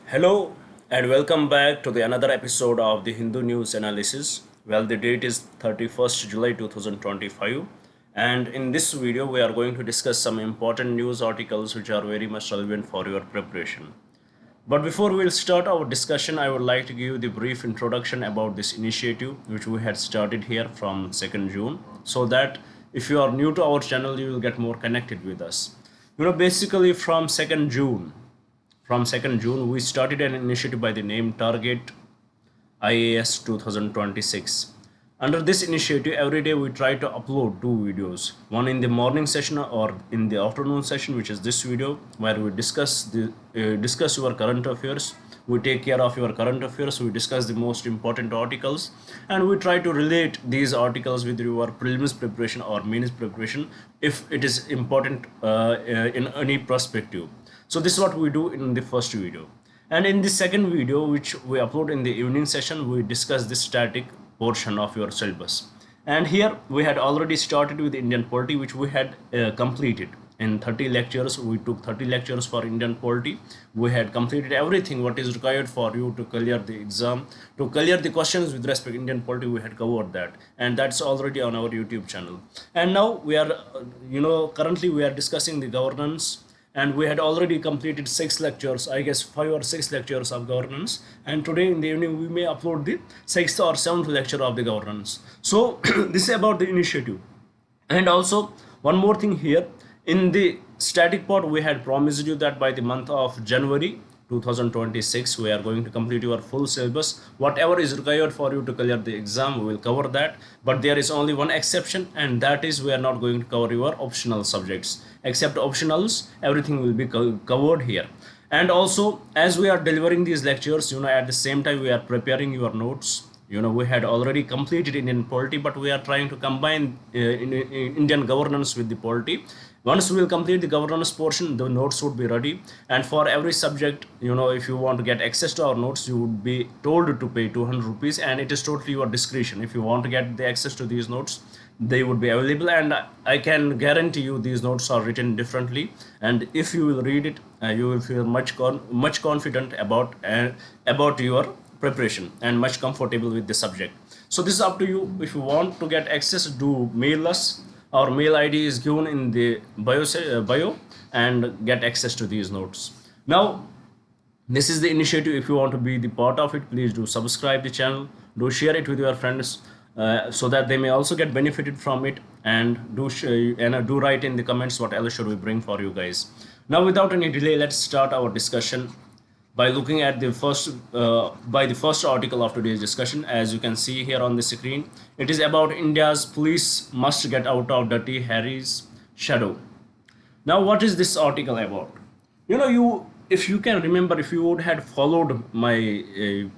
Hello and welcome back to the another episode of the Hindu News Analysis. Well, the date is 31st July 2025, and in this video we are going to discuss some important news articles which are very much relevant for your preparation. But before we'll start our discussion, I would like to give the brief introduction about this initiative which we had started here from 2nd June, so that if you are new to our channel you will get more connected with us. Basically from 2nd June, we started an initiative by the name Target IAS 2026. Under this initiative, every day we try to upload two videos, one in the morning session or in the afternoon session, which is this video, where we discuss your current affairs. We take care of your current affairs. We discuss the most important articles, and we try to relate these articles with your prelims preparation or mains preparation if it is important in any perspective. So this is what we do in the first video. And in the second video, which we upload in the evening session, we discuss the static portion of your syllabus. And here we had already started with Indian polity, which we had completed in 30 lectures. We took 30 lectures for Indian polity. We had completed everything what is required for you to clear the exam, to clear the questions with respect to Indian polity. We had covered that, and that's already on our YouTube channel. And now we are currently we are discussing the governance, and we had already completed 6 lectures, I guess 5 or 6 lectures of governance, and today in the evening we may upload the 6th or 7th lecture of the governance. So this is about the initiative. And also one more thing here, in the static part we had promised you that by the month of January 2026 we are going to complete your full syllabus. Whatever is required for you to clear the exam, we will cover that, but there is only one exception, and that is we are not going to cover your optional subjects. Except optionals, everything will be covered here. And also, as we are delivering these lectures, at the same time we are preparing your notes. We had already completed Indian polity, but we are trying to combine Indian governance with the polity. Once we will complete the governance portion, the notes would be ready. And for every subject, if you want to get access to our notes, you would be told to pay 200 rupees, and it is totally your discretion. If you want to get the access to these notes, they would be available, and I can guarantee you these notes are written differently, and if you will read it, you will feel much confident about your preparation and much comfortable with the subject. So this is up to you. If you want to get access, do mail us. Our mail ID is given in the bio, and get access to these notes. Now this is the initiative. If you want to be the part of it, please do subscribe the channel, do share it with your friends, so that they may also get benefited from it, and do write in the comments what else should we bring for you guys. Now without any delay, let's start our discussion by looking at the first article of today's discussion. As you can see here on the screen, it is about India's police must get out of Dirty Harry's shadow. Now what is this article about? If you can remember, if you would had followed my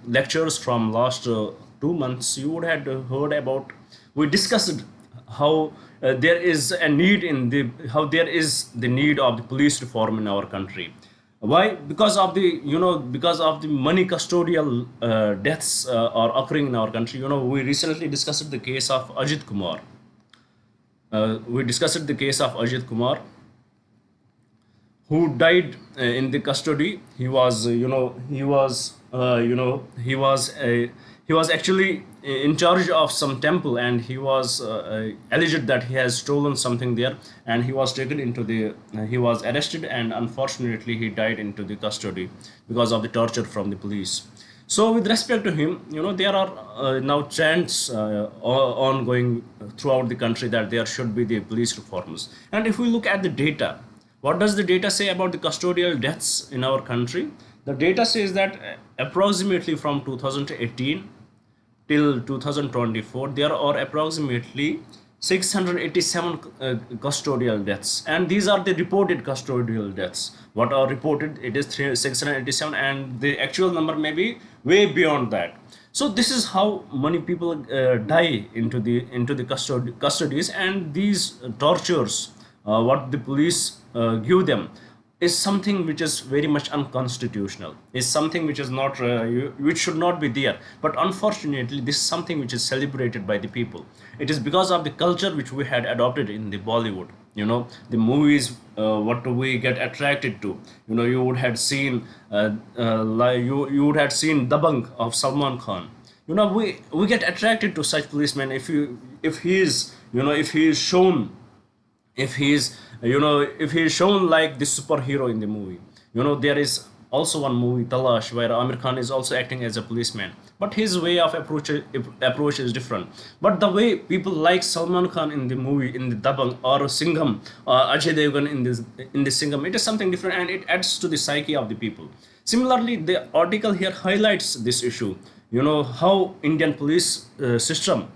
lectures from last 2 months, you would have heard about, we discussed how there is a need how there is the need of the police reform in our country. Why? Because of the money custodial deaths are occurring in our country. We recently discussed the case of Ajit Kumar. Who died in the custody. He was actually in charge of some temple, and he was alleged that he has stolen something there, and he was arrested, and unfortunately he died into the custody because of the torture from the police. So with respect to him, there are now chants ongoing throughout the country that there should be the police reforms. And if we look at the data, what does the data say about the custodial deaths in our country? The data says that approximately from 2018 till 2024, there are approximately 687 custodial deaths, and these are the reported custodial deaths. What are reported, it is 687, and the actual number may be way beyond that. So this is how many people die into the custodies, and these tortures what the police give them is something which is very much unconstitutional, is something which is not which should not be there. But unfortunately this is something which is celebrated by the people. It is because of the culture which we had adopted in the Bollywood. the movies, what we get attracted to. You would have seen like you would have seen Dabang of Salman Khan. We get attracted to such policemen if he is if he is shown, if he is shown like the superhero in the movie. There is also one movie, Talash, where Amir Khan is also acting as a policeman, but his way of approach is different. But the way people like Salman Khan in the movie, in the Dabang, or Singham, Ajay Devgan in this Singham, it is something different, and it adds to the psyche of the people. Similarly, the article here highlights this issue. How Indian police system,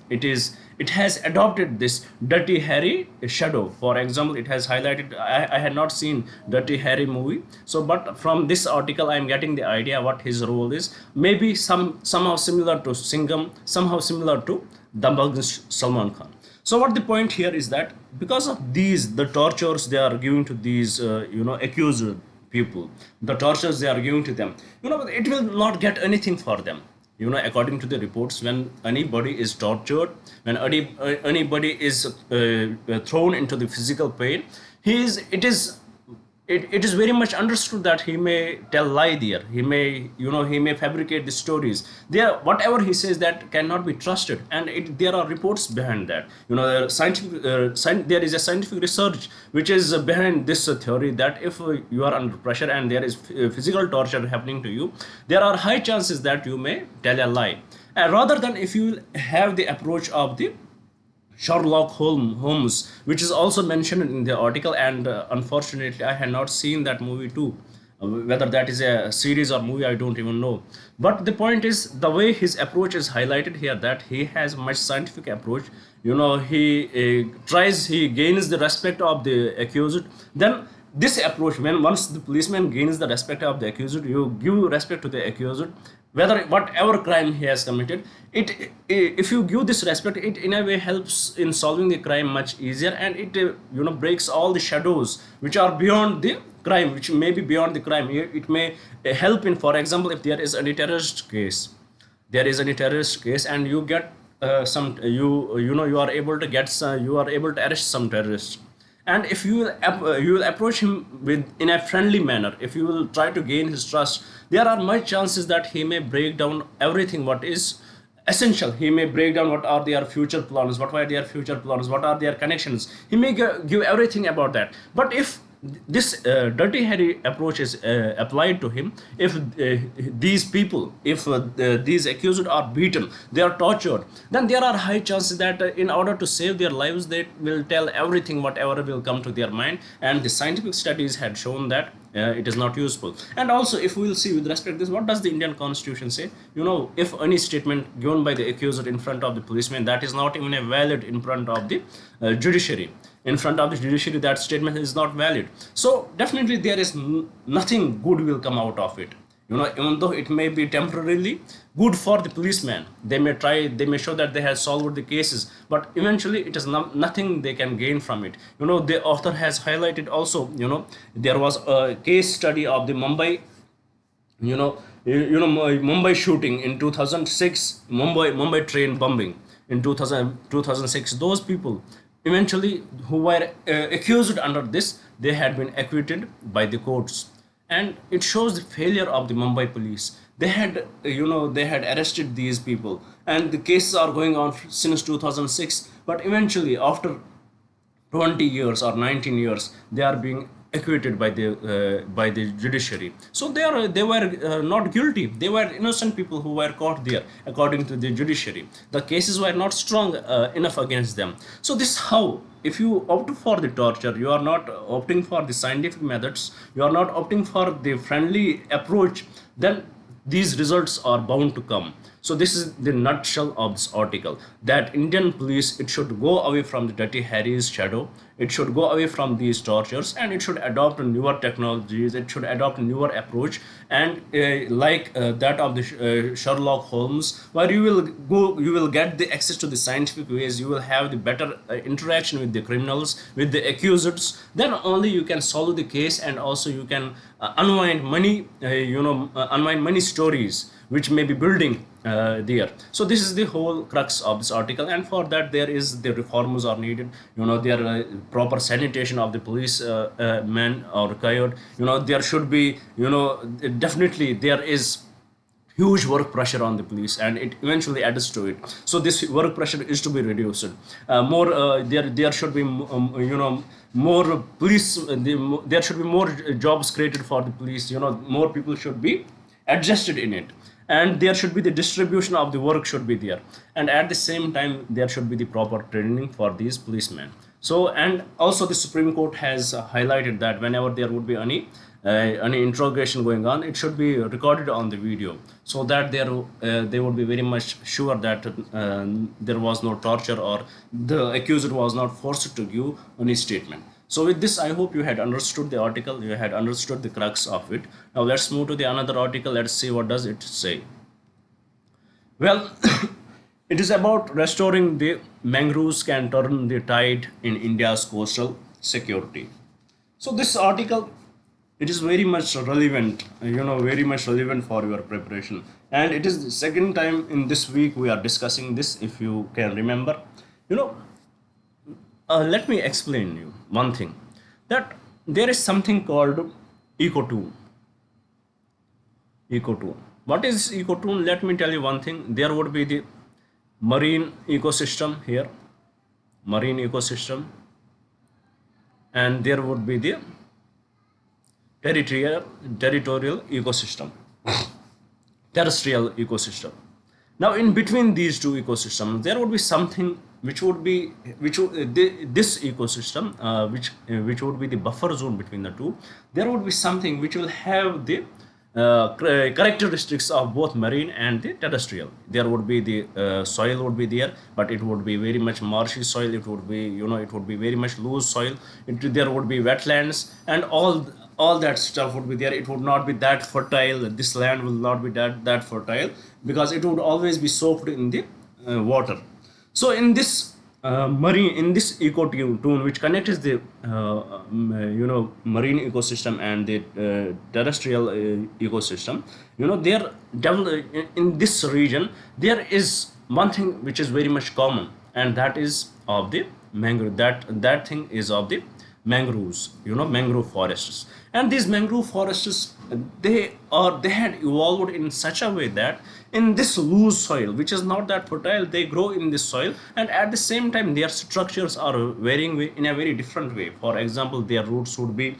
it has adopted this Dirty Harry shadow. For example, it has highlighted, I had not seen Dirty Harry movie, so but from this article I am getting the idea what his role is. Maybe somehow similar to Singham, somehow similar to Dabang's Salman Khan. So what the point here is that because of the tortures they are giving to these accused people, the tortures they are giving to them, it will not get anything for them. According to the reports, when anybody is tortured, when anybody is thrown into the physical pain, it is very much understood that he may tell lie there. He may fabricate the stories there. Whatever he says, that cannot be trusted, and there are reports behind that. There is a scientific research which is behind this theory, that if you are under pressure and there is physical torture happening to you, there are high chances that you may tell a lie, rather than if you have the approach of the Sherlock Holmes, which is also mentioned in the article. And unfortunately, I had not seen that movie too. Whether that is a series or movie, I don't even know. But the point is, the way his approach is highlighted here, that he has much scientific approach. He gains the respect of the accused. Then this approach, when once the policeman gains the respect of the accused, you give respect to the accused, whatever crime he has committed. If you give this respect, it in a way helps in solving the crime much easier, and it breaks all the shadows which are beyond the crime, which may be beyond the crime. It may help in, for example, if there is any terrorist case, and you get you are able to arrest some terrorists. And if you will approach him in a friendly manner, if you will try to gain his trust, there are much chances that he may break down everything what is essential. He may break down what are their future plans, what are their connections. He may give everything about that. But if this Dirty Harry approach is applied to him, if these people, if these accused are beaten, they are tortured, then there are high chances that in order to save their lives, they will tell everything, whatever will come to their mind. And the scientific studies had shown that it is not useful. And also, if we will see with respect to this, what does the Indian Constitution say? If any statement given by the accused in front of the policeman, that is not even a valid in front of the judiciary. In front of the judiciary, that statement is not valid. So definitely there is nothing good will come out of it. Even though it may be temporarily good for the policeman, they may show that they have solved the cases, but eventually it is nothing they can gain from it. The author has highlighted also, there was a case study of the Mumbai, Mumbai shooting in 2006, Mumbai train bombing in 2006. Those people eventually who were accused under this, they had been acquitted by the courts. And it shows the failure of the Mumbai police. They had arrested these people, and the cases are going on since 2006, but eventually after 20 years or 19 years, they are being acquitted by the judiciary. So they were not guilty. They were innocent people who were caught there according to the judiciary. The cases were not strong enough against them. So this is how, if you opt for the torture, you are not opting for the scientific methods, you are not opting for the friendly approach, then these results are bound to come. So this is the nutshell of this article, that Indian police, it should go away from the Dirty Harry's shadow, it should go away from these tortures, and it should adopt newer technologies, it should adopt a newer approach, and that of the Sherlock Holmes, where you will get the access to the scientific ways, you will have the better interaction with the criminals, with the accused. Then only you can solve the case, and also you can unwind many stories which may be building there. So this is the whole crux of this article, and for that there is the reforms are needed. There proper sanitation of the police men are required. There should be, definitely there is huge work pressure on the police, and it eventually adds to it. So this work pressure is to be reduced. More there should be more police. There should be more jobs created for the police. More people should be adjusted in it, and there should be the distribution of the work should be there, and at the same time there should be the proper training for these policemen. So, and also the Supreme Court has highlighted that whenever there would be any interrogation going on, it should be recorded on the video, so that they would be very much sure that there was no torture, or the accuser was not forced to give any statement. So with this, I hope you had understood the article, you had understood the crux of it. Now let's move to the another article. Let's see what does it say. Well, it is about restoring the mangroves can turn the tide in India's coastal security. So this article, it is very much relevant, very much relevant for your preparation. And it is the second time in this week we are discussing this, if you can remember. Let me explain you one thing, that there is something called ecotone. Ecotone. What is ecotone? Let me tell you one thing. There would be the marine ecosystem here, marine ecosystem, and there would be the territorial ecosystem, terrestrial ecosystem. Now in between these two ecosystems there would be something which would be this ecosystem, which would be the buffer zone between the two. There would be something which will have the characteristics of both marine and the terrestrial. There would be the soil would be there, but it would be very much marshy soil. It would be, it would be very much loose soil. There would be wetlands, and all that stuff would be there. It would not be that fertile. This land will not be that fertile, because it would always be soaked in the water. So in this in this ecotone which connects the marine ecosystem and the terrestrial ecosystem, there in this region there is one thing which is very much common, and that is of the mangrove. That thing is of the mangroves, mangrove forests. And these mangrove forests, they had evolved in such a way that in this loose soil, which is not that fertile, they grow in this soil, and at the same time their structures are varying in a very different way. For example, their roots would be,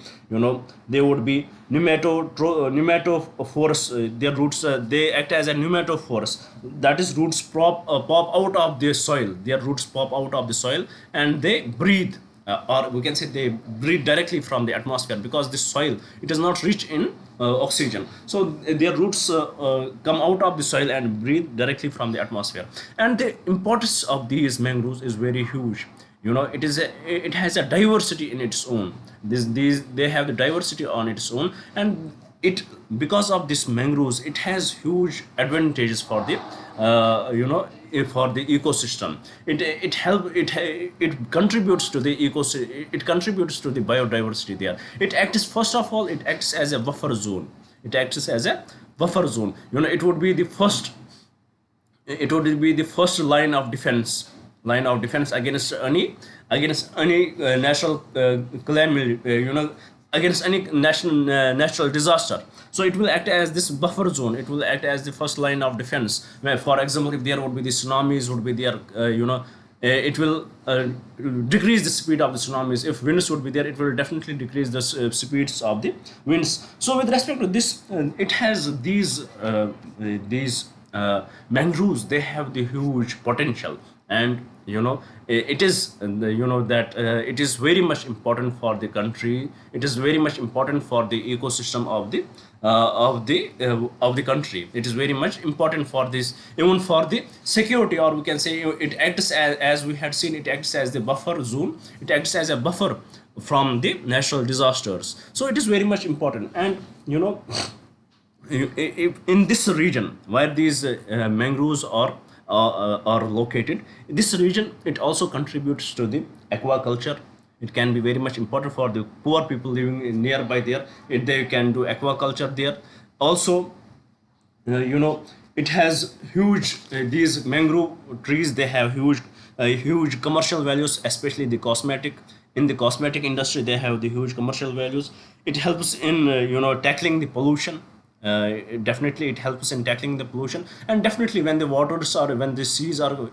they would be pneumatophores. Their roots, they act as a pneumatophores, that is, roots pop out of the soil. Their roots pop out of the soil, and they breathe, or we can say they breathe directly from the atmosphere, because this soil, it is not rich in oxygen. So their roots come out of the soil and breathe directly from the atmosphere. And the importance of these mangroves is very huge. It has a diversity in its own. They have the diversity on its own, and because of this mangroves, it has huge advantages for the for the ecosystem. It contributes to the ecosystem. It contributes to the biodiversity there. It acts, first of all, it acts as a buffer zone. It acts as a buffer zone. It would be the first line of defense against any natural calamity, against any natural disaster. So it will act as this buffer zone. It will act as the first line of defense. Where, for example, if there would be the tsunamis, would be there, it will decrease the speed of the tsunamis. If winds would be there, it will definitely decrease the speeds of the winds. So with respect to this, it has these mangroves. They have the huge potential, and it is that it is very much important for the country. It is very much important for the ecosystem of the country. It is very much important for this, even for the security, or we can say it acts as we had seen, it acts as the buffer zone. It acts as a buffer from the natural disasters. So it is very much important. And in this region where these mangroves are located, this region, it also contributes to the aquaculture. It can be very much important for the poor people living nearby there. They can do aquaculture there. Also, it has huge these mangrove trees, they have huge commercial values, especially the cosmetic. In the cosmetic industry they have the huge commercial values. It helps in tackling the pollution. Definitely it helps in tackling the pollution. And definitely when the waters are, when the seas are,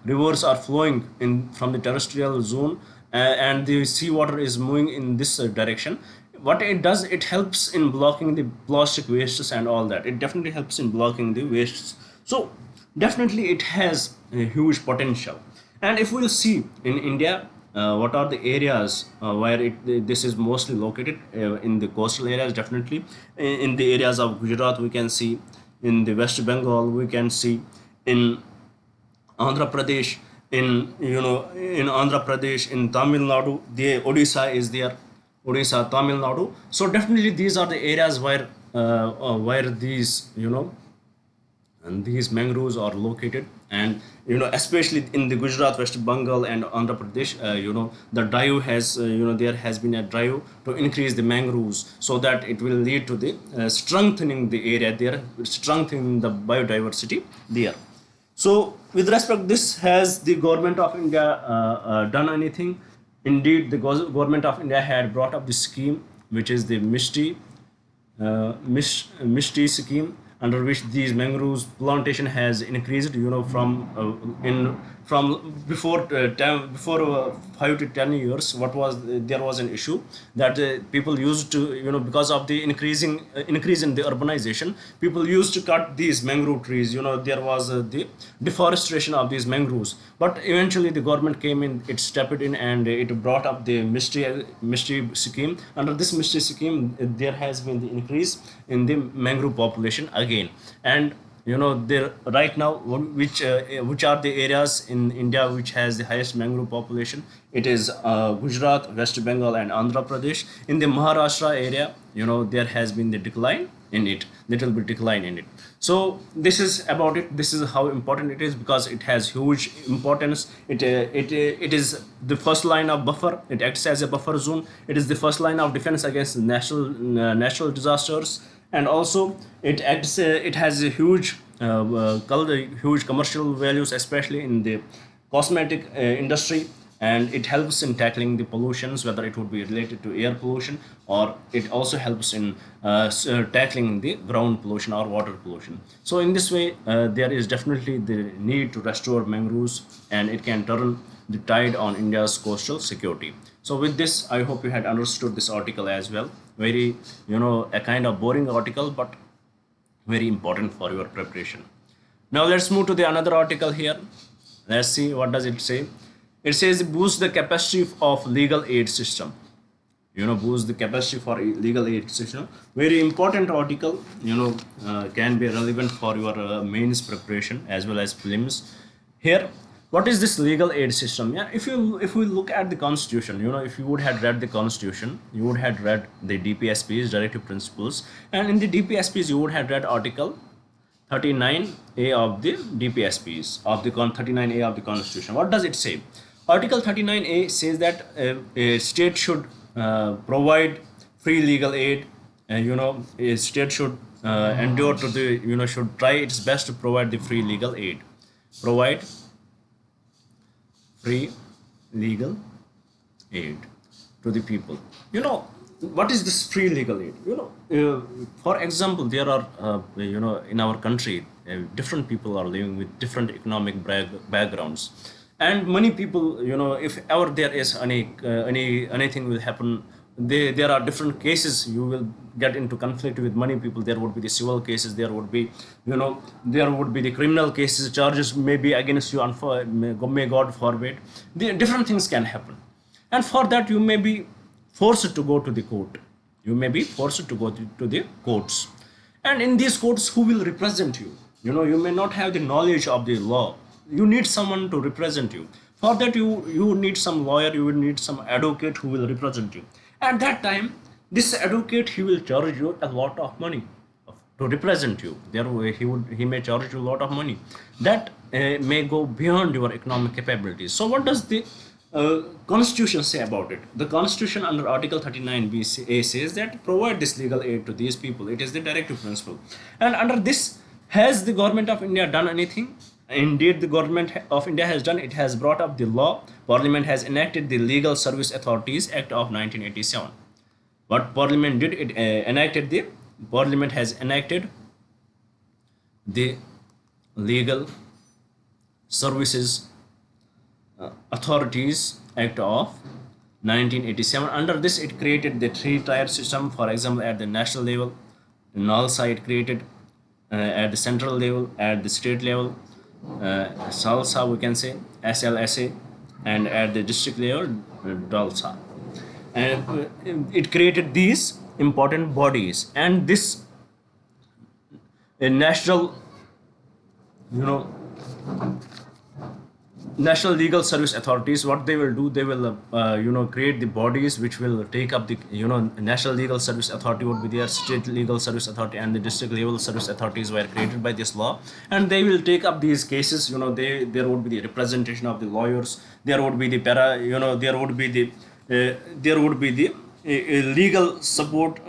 rivers are flowing in from the terrestrial zone, and the seawater is moving in this direction, what it does, it helps in blocking the plastic wastes and all that. It definitely helps in blocking the wastes. So definitely it has a huge potential. And if we'll see in India, what are the areas where this is mostly located, in the coastal areas, definitely in the areas of Gujarat we can see, in the West Bengal we can see, in Andhra Pradesh, in Andhra Pradesh, in Tamil Nadu, the Odisha is there, Odisha, Tamil Nadu. So definitely these are the areas where these and these mangroves are located. And especially in the Gujarat, West Bengal and Andhra Pradesh, the drive has there has been a drive to increase the mangroves, so that it will lead to the strengthening the area there, strengthening the biodiversity there. So with respect, this has the government of India done anything? Indeed, the government of India had brought up the scheme, which is the Mishti scheme, under which these mangroves plantation has increased, from before 5 to 10 years. What was there was an issue that people used to, because of the increase in the urbanization, people used to cut these mangrove trees. There was the deforestation of these mangroves. But eventually the government came in, it stepped in, and it brought up the mystery scheme. Under this mystery scheme, there has been the increase in the mangrove population again. And there right now, which are the areas in India which has the highest mangrove population? It is Gujarat, West Bengal and Andhra Pradesh. In the Maharashtra area, there has been the decline in it, little bit decline in it. So this is about it. This is how important it is, because it has huge importance. It is the first line of buffer. It acts as a buffer zone. It is the first line of defense against natural disasters. And also it has a huge commercial values, especially in the cosmetic industry. And it helps in tackling the pollutions, whether it would be related to air pollution, or it also helps in tackling the ground pollution or water pollution. So in this way, there is definitely the need to restore mangroves, and it can turn the tide on India's coastal security. So with this, I hope you had understood this article as well. Very, a kind of boring article, but very important for your preparation. Now let's move to the another article here. Let's see what does it say. It says boost the capacity of legal aid system. Boost the capacity for legal aid system. Very important article. Can be relevant for your mains preparation as well as prelims. Here, what is this legal aid system? Yeah, if we look at the constitution, if you would have read the constitution, you would have read the DPSP's directive principles, and in the DPSP's you would have read article 39A of the DPSP's of the 39A of the constitution. What does it say? Article 39A says that a state should provide free legal aid. A state should endure to the, should try its best to provide the free legal aid. Provide free legal aid to the people. What is this free legal aid? For example, there are in our country, different people are living with different economic backgrounds, and many people, if ever there is anything will happen, there are different cases. You will get into conflict with many people. There would be the civil cases, there would be the criminal cases, charges may be against you, may God forbid. The different things can happen, and for that you may be forced to go to the court. You may be forced to go to the courts, and in these courts, who will represent you? You may not have the knowledge of the law. You need someone to represent you. For that, you need some lawyer, you will need some advocate who will represent you. At that time, this advocate, he will charge you a lot of money to represent you. He may charge you a lot of money that may go beyond your economic capabilities. So what does the constitution say about it? The constitution under article 39A says that provide this legal aid to these people. It is the directive principle, and under this Has the government of India done anything? Indeed, the government of India has done. It has brought up the law. Parliament has enacted the Legal Service Authorities Act of 1987. What Parliament did, it enacted the Parliament has enacted the Legal Services Authorities Act of 1987. Under this, it created the three-tier system. For example, at the national level, NALSA it created, at the central level, at the state level, SALSA we can say, SLSA, and at the district level, DALSA. And it created these important bodies, and this national, you know, national legal service authorities, what they will do, they will create the bodies which will take up the, national legal service authority would be there, state legal service authority and the district legal service authorities were created by this law, and they will take up these cases. There would be the representation of the lawyers, there would be the legal support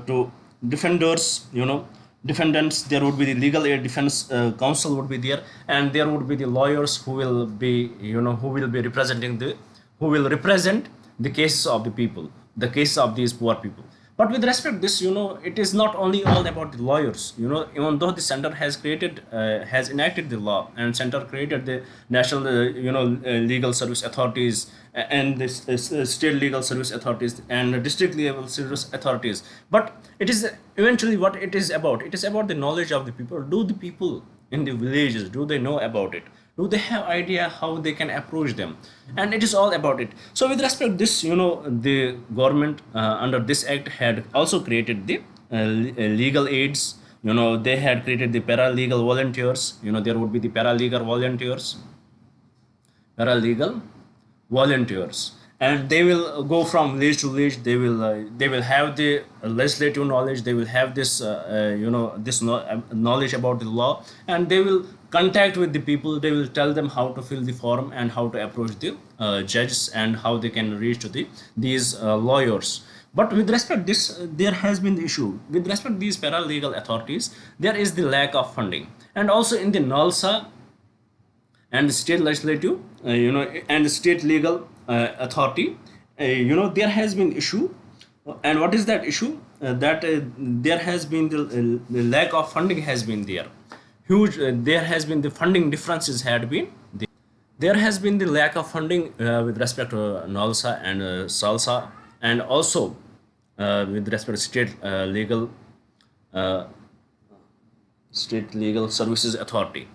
to defenders, defendants. There would be the legal aid defense counsel would be there, and there would be the lawyers who will be, who will represent the cases of the people, the cases of these poor people. But with respect to this, it is not only all about the lawyers. Even though the center has enacted the law, and center created the national legal service authorities and the state legal service authorities and the district level service authorities, but it is eventually what it is about. It is about the knowledge of the people. Do the people in the villages, do they know about it? Do they have idea how they can approach them? And it is all about it. So with respect to this, the government under this act had also created the legal aids. They had created the paralegal volunteers. There would be the paralegal volunteers, and they will go from village to village. They will have the legislative knowledge, they will have this knowledge about the law, and they will contact with the people. They will tell them how to fill the form and how to approach the judges and how they can reach to these lawyers. But with respect to this, there has been the issue with respect to these paralegal authorities. There is the lack of funding, and also in the NALSA and the state legislative, and the state legal authority, there has been issue. And what is that issue? That there has been the lack of funding has been there. Huge. There has been the funding differences had been there. There has been the lack of funding with respect to NALSA and SALSA, and also with respect to state legal services authority,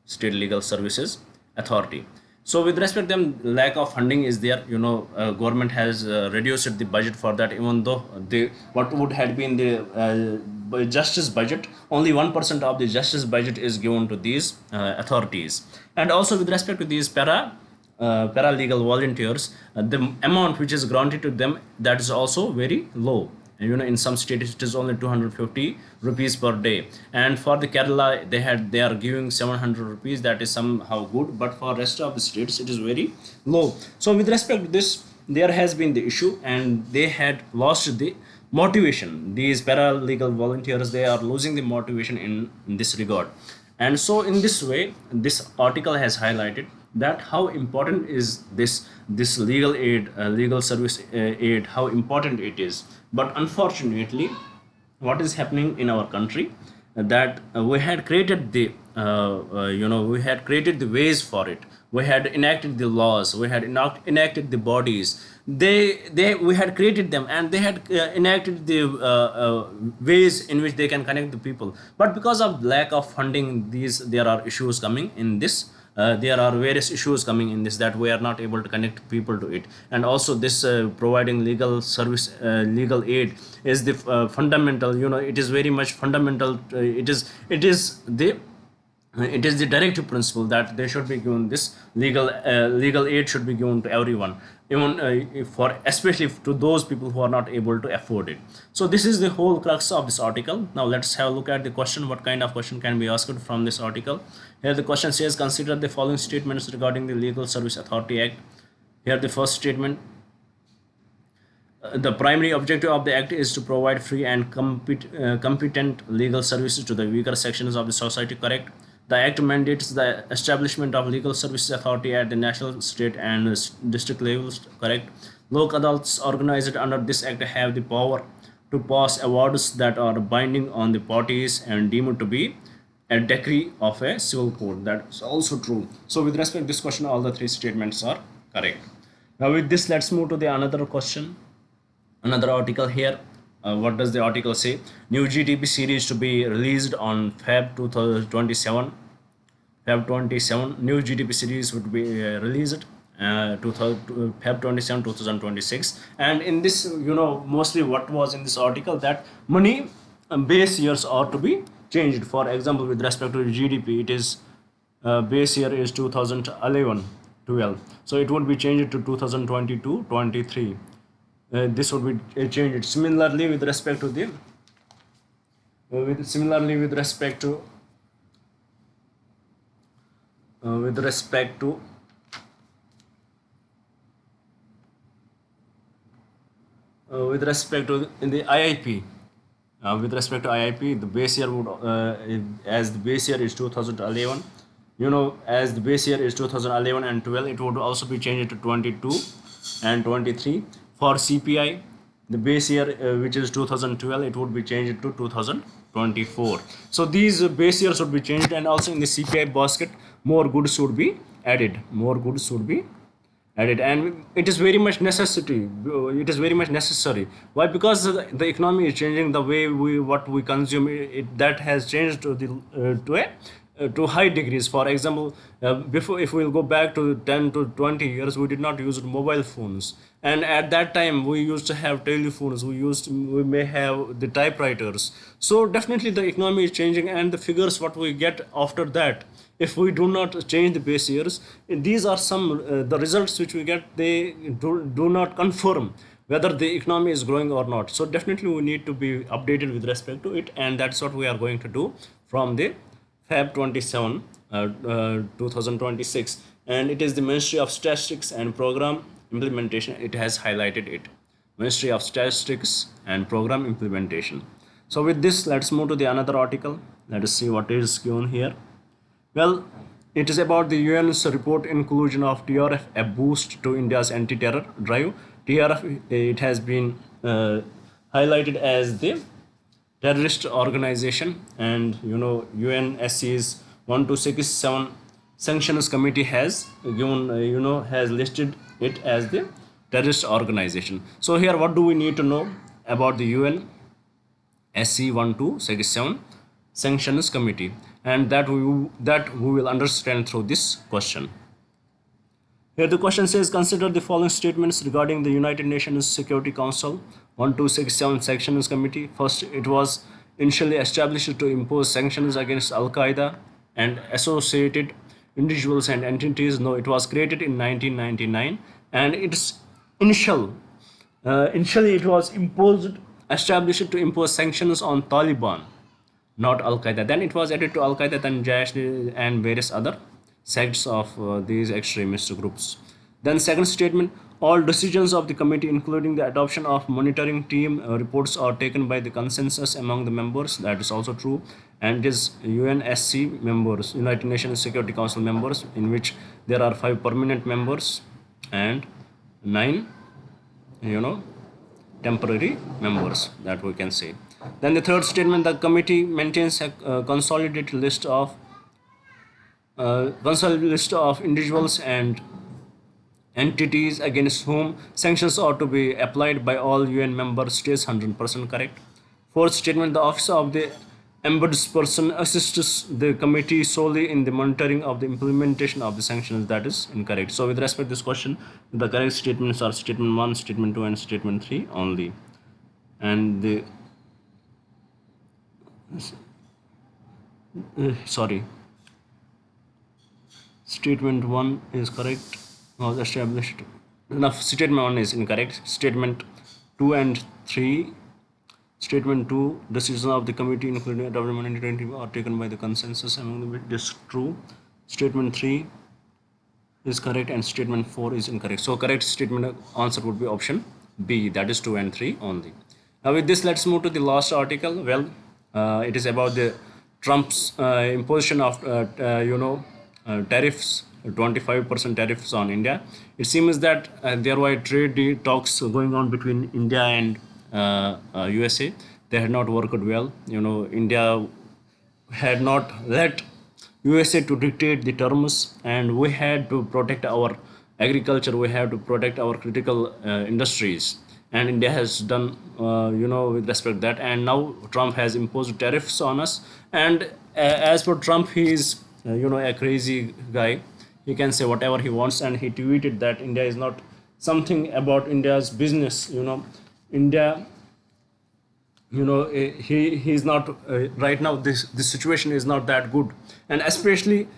state legal services authority. So with respect to them, lack of funding is there. Government has reduced the budget for that. Even though what would have been the justice budget, only 1% of the justice budget is given to these authorities. And also with respect to these paralegal volunteers, the amount which is granted to them, that is also very low. In some states it is only 250 rupees per day, and for the Kerala they are giving 700 rupees. That is somehow good, but for rest of the states it is very low. So with respect to this, there has been the issue, and they had lost the motivation. These paralegal volunteers, they are losing the motivation in this regard. And so in this way, this article has highlighted that how important is this legal aid, legal service aid, how important it is. But unfortunately, what is happening in our country, that we had created the we had created the ways for it. We had enacted the laws, we had enacted the bodies. We had created them, and they had enacted the ways in which they can connect the people. But because of lack of funding, there are issues coming in this. There are various issues coming in this, that we are not able to connect people to it. And also this providing legal service, legal aid is the fundamental. It is very much fundamental. It is the directive principle that they should be given this legal aid should be given to everyone, even for especially to those people who are not able to afford it. So this is the whole crux of this article. Now let's have a look at the question. What kind of question can be asked from this article? Here the question says, consider the following statements regarding the Legal Service Authority Act. Here the first statement: The primary objective of the Act is to provide free and competent legal services to the weaker sections of the society, correct? The Act mandates the establishment of legal services authority at the national, state, and district levels, correct? Local adults organized under this Act have the power to pass awards that are binding on the parties and deemed to be a decree of a civil code. That is also true. So, with respect to this question, all the three statements are correct. Now, with this, let's move to the another question, another article here. What does the article say? New GDP series to be released on Feb 2027. Feb 27. New GDP series would be released. 2000, Feb 27 2026, and in this, mostly what was in this article, that money base years are to be changed. For example, with respect to GDP, it is base year is 2011 12, so it would be changed to 2022 23. This would be changed. Similarly with respect to the with respect to with respect to with respect to in the IIP, with respect to IIP, the base year would, as the base year is 2011, as the base year is 2011 and 12, it would also be changed to 22 and 23. For CPI, the base year, which is 2012, it would be changed to 2024. So these base years would be changed, and also in the CPI basket, more goods would be added. More goods would be added, and it is very much necessity. It is very much necessary. Why? Because the economy is changing. The way what we consume, that has changed to the to high degrees. For example, before, if we'll go back to 10 to 20 years, we did not use mobile phones, and at that time we used to have telephones, we may have the typewriters. So definitely the economy is changing, and the figures what we get after that, if we do not change the base years, these are some the results which we get, they do not confirm whether the economy is growing or not. So definitely we need to be updated with respect to it, and that's what we are going to do from the Feb 27 2026. And it is the Ministry of Statistics and Program Implementation. It has highlighted it, Ministry of Statistics and Program Implementation. So with this, let's move to the another article. Let us see what is given here. Well, it is about the UN's report inclusion of TRF, a boost to India's anti-terror drive. TRF, it has been highlighted as the terrorist organization, and UNSC's 1267 sanctions committee has given, has listed it as the terrorist organization. So here, what do we need to know about the UNSC 1267 sanctions committee, and that we will understand through this question. Here the question says, consider the following statements regarding the United Nations Security Council 1267 Sanctions Committee. First, it was initially established to impose sanctions against Al-Qaeda and associated individuals and entities. No, it was created in 1999, and its initially it was established to impose sanctions on Taliban, not Al-Qaeda. Then it was added to Al-Qaeda, then Jaish, and various other sects of these extremist groups. Then second statement, all decisions of the committee, including the adoption of monitoring team reports, are taken by the consensus among the members. That is also true. And it is UNSC members, United Nations Security Council members, in which there are 5 permanent members and 9 temporary members, that we can say. Then the third statement, the committee maintains a consolidated list of individuals and entities against whom sanctions are to be applied by all UN member states. 100% correct. Fourth statement, the office of the ombudsperson assists the committee solely in the monitoring of the implementation of the sanctions. That is incorrect. So with respect to this question, the correct statements are statement 1, statement 2, and statement 3 only. And the statement 1 is correct, was established. Enough, statement 1 is incorrect. Statement 2 and 3, statement 2, decisions of the committee including adopted monitoring are taken by the consensus among the, this is true. Statement 3 is correct, and statement 4 is incorrect. So correct statement answer would be option B, that is 2 and 3 only. Now with this, let's move to the last article. Well, it is about the Trump's imposition of tariffs, 25% tariffs on India. It seems that there were trade talks going on between India and USA. They had not worked well. India had not let USA to dictate the terms, and we had to protect our agriculture. We have to protect our critical industries, and India has done, with respect to that. And now Trump has imposed tariffs on us. And as for Trump, he is, a crazy guy. He can say whatever he wants, and he tweeted that India is not something about India's business. India, he's not right now, this situation is not that good. And especially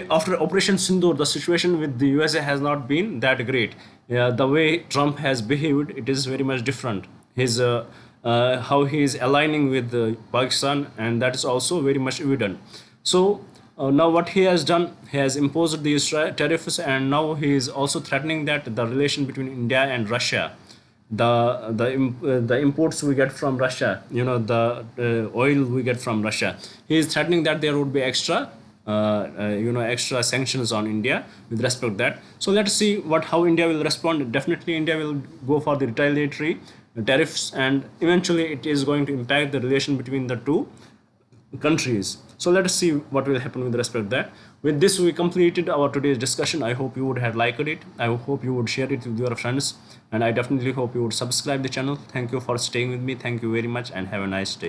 after Operation Sindoor, the situation with the USA has not been that great. The way Trump has behaved, it is very much different. His how he is aligning with Pakistan, and that is also very much evident. So now what he has done, he has imposed these tariffs, and now he is also threatening that the relation between India and Russia, the imports we get from Russia, the oil we get from Russia, he is threatening that there would be extra sanctions on India with respect to that. So let's see how India will respond. Definitely, India will go for the retaliatory tariffs, and eventually it is going to impact the relation between the two countries. So let us see what will happen with respect to that. With this, we completed our today's discussion. I hope you would have liked it. I hope you would share it with your friends, and I definitely hope you would subscribe the channel. Thank you for staying with me. Thank you very much, and have a nice day.